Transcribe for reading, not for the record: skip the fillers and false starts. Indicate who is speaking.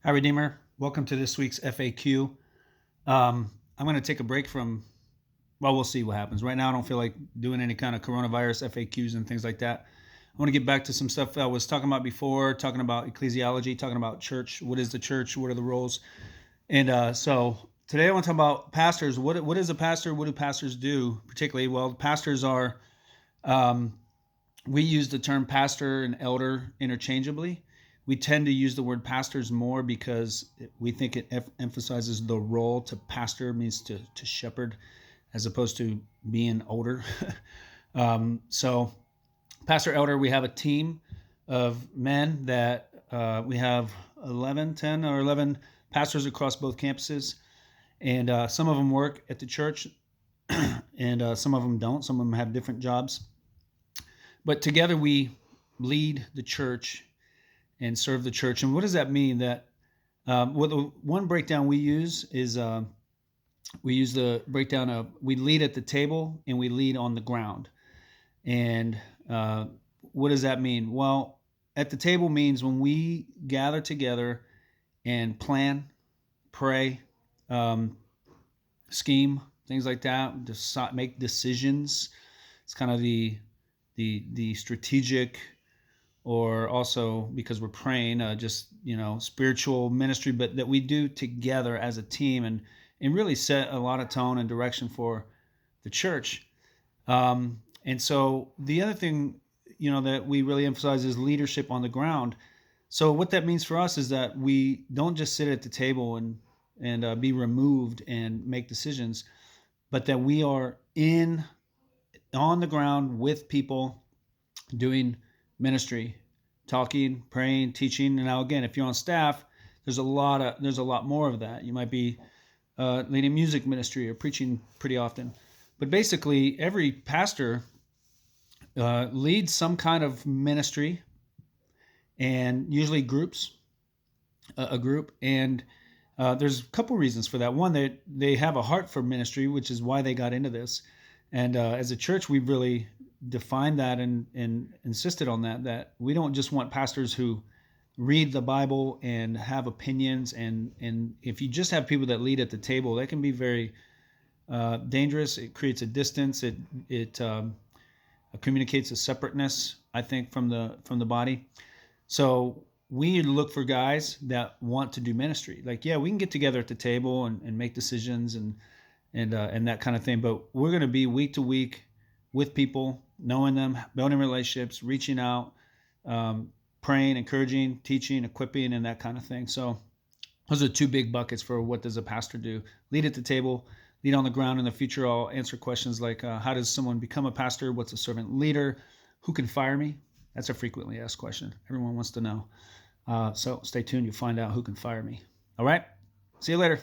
Speaker 1: Hi, Redeemer. Welcome to this week's FAQ. I'm going to take a break from, well, we'll see what happens. Right now, I don't feel like doing any kind of coronavirus FAQs and things like that. I want to get back to some stuff I was talking about before, talking about ecclesiology, talking about church. What is the church? What are the roles? And so today I want to talk about pastors. What is a pastor? What do pastors do particularly? Well, pastors are, um, we use the term pastor and elder interchangeably. We tend to use the word pastors more because we think it emphasizes the role. To pastor means to shepherd, as opposed to being older. So, pastor elder, we have a team of men that we have 11, 10 or 11 pastors across both campuses. And some of them work at the church and some of them don't. Some of them have different jobs. But together we lead the church and serve the church. And what does that mean? That what the one breakdown we use is we use the breakdown of we lead at the table and we lead on the ground. And what does that mean? Well, at the table means when we gather together and plan, pray, um, scheme, things like that, make decisions. It's kind of the strategic, or also because we're praying, just spiritual ministry, but that we do together as a team, and really set a lot of tone and direction for the church. And so the other thing that we really emphasize is leadership on the ground. So what that means for us is that we don't just sit at the table and be removed and make decisions, but that we are in on the ground with people doing ministry, talking, praying, teaching. And now again, if you're on staff, there's a lot more of that. You might be leading music ministry or preaching pretty often. But basically, every pastor leads some kind of ministry, and usually a group. And there's a couple reasons for that. One, they have a heart for ministry, which is why they got into this. And as a church, we've really defined that and insisted on that we don't just want pastors who read the Bible and have opinions. And if you just have people that lead at the table, that can be very dangerous. It creates a distance. It communicates a separateness, I think, from the body. So we need to look for guys that want to do ministry. Like, yeah, we can get together at the table and make decisions and that kind of thing. But we're going to be week to week with people, knowing them, building relationships, reaching out, praying, encouraging, teaching, equipping, and that kind of thing. So those are two big buckets for what does a pastor do. Lead at the table, lead on the ground. In the future, I'll answer questions like, how does someone become a pastor? What's a servant leader? Who can fire me? That's a frequently asked question. Everyone wants to know. So stay tuned. You'll find out who can fire me. All right. See you later.